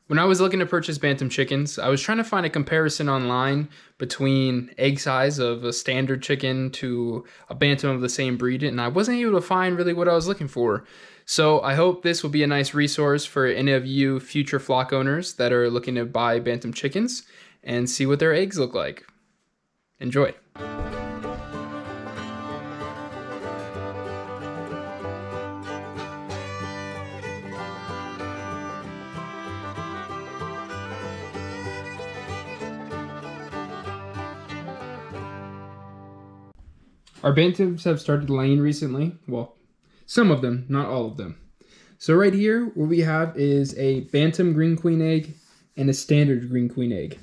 When I was looking to purchase Bantam chickens, I was trying to find a comparison online between egg size of a standard chicken to a Bantam of the same breed, and I wasn't able to find really what I was looking for. So I hope this will be a nice resource for any of you future flock owners that are looking to buy Bantam chickens and see what their eggs look like. Enjoy. Our Bantams have started laying recently. Well, some of them, not all of them. So right here, what we have is a Bantam green queen egg and a standard green queen egg.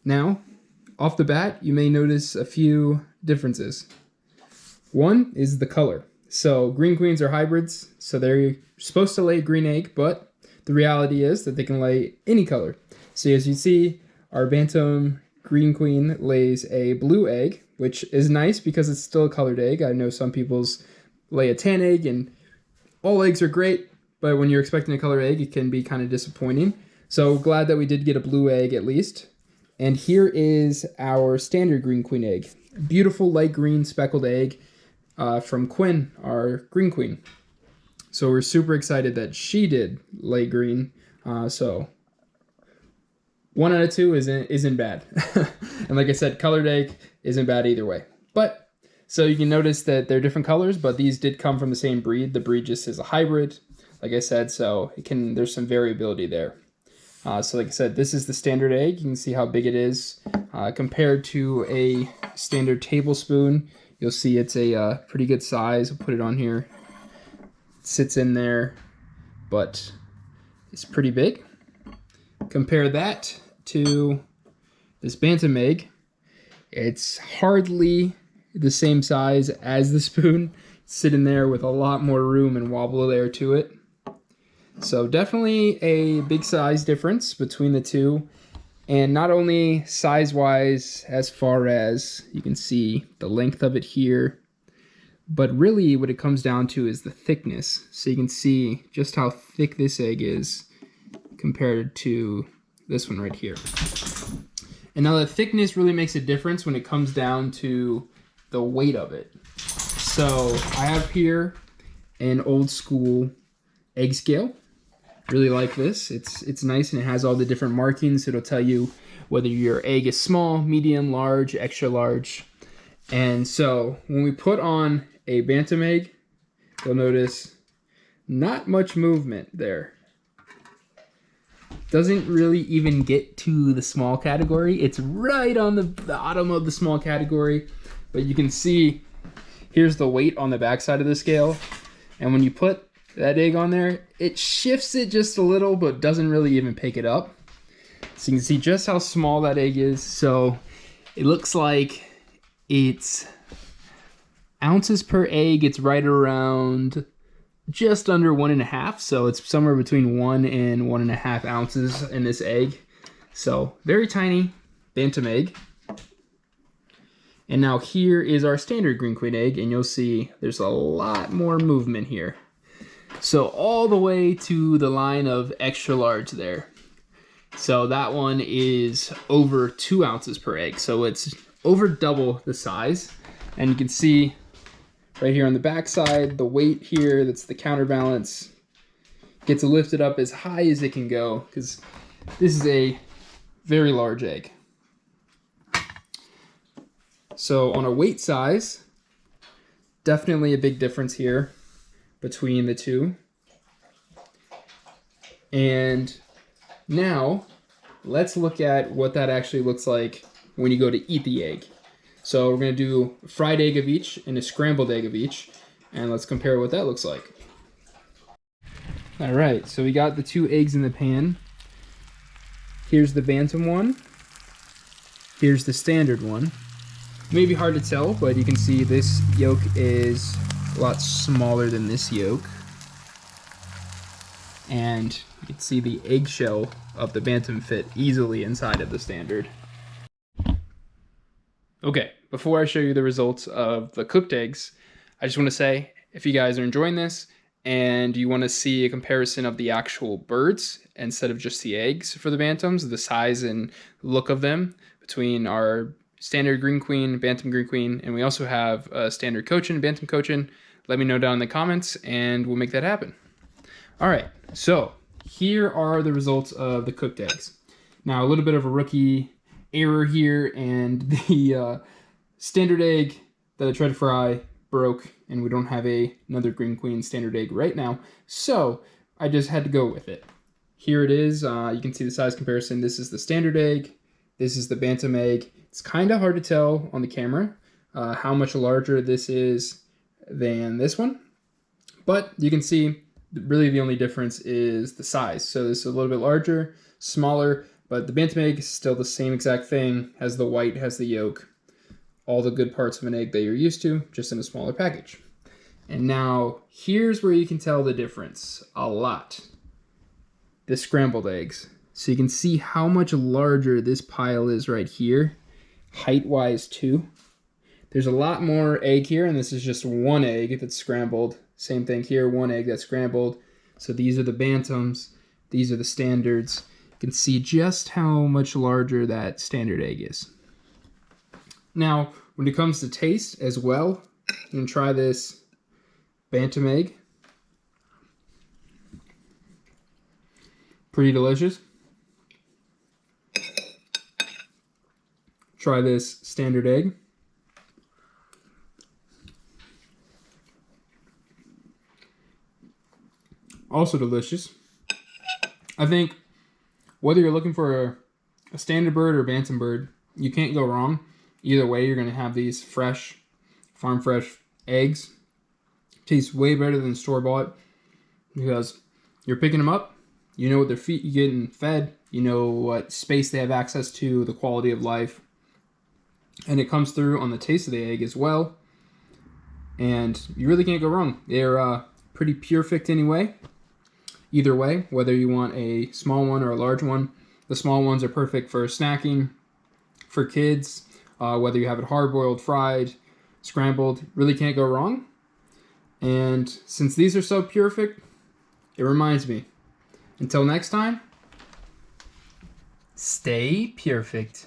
Now, off the bat, you may notice a few differences. One is the color. So green queens are hybrids, so they're supposed to lay a green egg, but the reality is that they can lay any color. So as you see, our Bantam green queen lays a blue egg, which is nice because it's still a colored egg. I know some people's lay a tan egg, and all eggs are great, but when you're expecting a colored egg, it can be kind of disappointing. So glad that we did get a blue egg at least. And here is our standard green queen egg. Beautiful light green speckled egg from Quinn, our green queen. So we're super excited that she did lay green. So 1 out of 2 isn't bad. And like I said, colored egg isn't bad either way. But so you can notice that they're different colors, but these did come from the same breed. The breed just is a hybrid, like I said, so there's some variability there. So like I said, this is the standard egg. You can see how big it is. Compared to a standard tablespoon, you'll see it's a pretty good size. I'll put it on here. It sits in there, but it's pretty big. Compare that to this Bantam egg. It's hardly the same size as the spoon. It's sitting there with a lot more room and wobble there to it. So definitely a big size difference between the two. And not only size-wise as far as you can see the length of it here, but really what it comes down to is the thickness. So you can see just how thick this egg is compared to this one right here. And now the thickness really makes a difference when it comes down to the weight of it. So I have here an old school egg scale. Really like this. It's nice and it has all the different markings. It'll tell you whether your egg is small, medium, large, extra large. And so when we put on a Bantam egg, you'll notice not much movement there. Doesn't really even get to the small category. It's right on the bottom of the small category, but you can see here's the weight on the back side of the scale, and when you put that egg on there, it shifts it just a little, but doesn't really even pick it up. So you can see just how small that egg is. So it looks like it's ounces per egg. It's right around just under 1.5, so it's somewhere between 1 and 1.5 ounces in this egg. So very tiny Bantam egg. And now here is our standard green queen egg, and you'll see there's a lot more movement here. So all the way to the line of extra large there. So that one is over 2 ounces per egg, so it's over double the size. And you can see right here on the back side, the weight here, that's the counterbalance, gets lifted up as high as it can go because this is a very large egg. So on a weight size, definitely a big difference here between the two. And now let's look at what that actually looks like when you go to eat the egg. So we're going to do a fried egg of each and a scrambled egg of each, and let's compare what that looks like. All right, so we got the 2 eggs in the pan. Here's the Bantam one. Here's the standard one. It may be hard to tell, but you can see this yolk is a lot smaller than this yolk. And you can see the eggshell of the Bantam fit easily inside of the standard. Okay, before I show you the results of the cooked eggs, I just want to say, if you guys are enjoying this and you want to see a comparison of the actual birds instead of just the eggs for the bantams, the size and look of them between our standard green queen, bantam green queen, and we also have a standard cochin, bantam cochin, let me know down in the comments and we'll make that happen. All right, so here are the results of the cooked eggs. Now, a little bit of a rookie error here, and the standard egg that I tried to fry broke, and we don't have another green queen standard egg right now, so I just had to go with it. Here it is. You can see the size comparison. This is the standard egg. This is the bantam egg. It's kind of hard to tell on the camera how much larger this is than this one, but you can see really the only difference is the size. So this is a little bit larger, smaller, but the bantam egg is still the same exact thing. Has the white, has the yolk, all the good parts of an egg that you're used to, just in a smaller package. And now here's where you can tell the difference a lot. The scrambled eggs. So you can see how much larger this pile is right here, height-wise too. There's a lot more egg here, and this is just one egg that's scrambled. Same thing here, one egg that's scrambled. So these are the bantams, these are the standards. You can see just how much larger that standard egg is. Now, when it comes to taste as well, you can try this bantam egg. Pretty delicious. Try this standard egg. Also delicious. I think whether you're looking for a standard bird or a bantam bird, you can't go wrong. Either way, you're going to have these fresh, farm fresh eggs. Tastes way better than store-bought because you're picking them up. You know what they're getting fed. You know what space they have access to, the quality of life. And it comes through on the taste of the egg as well. And you really can't go wrong. They're pretty perfect anyway. Either way, whether you want a small one or a large one. The small ones are perfect for snacking, for kids, whether you have it hard-boiled, fried, scrambled, really can't go wrong. And since these are so perfect, it reminds me, until next time, stay perfect.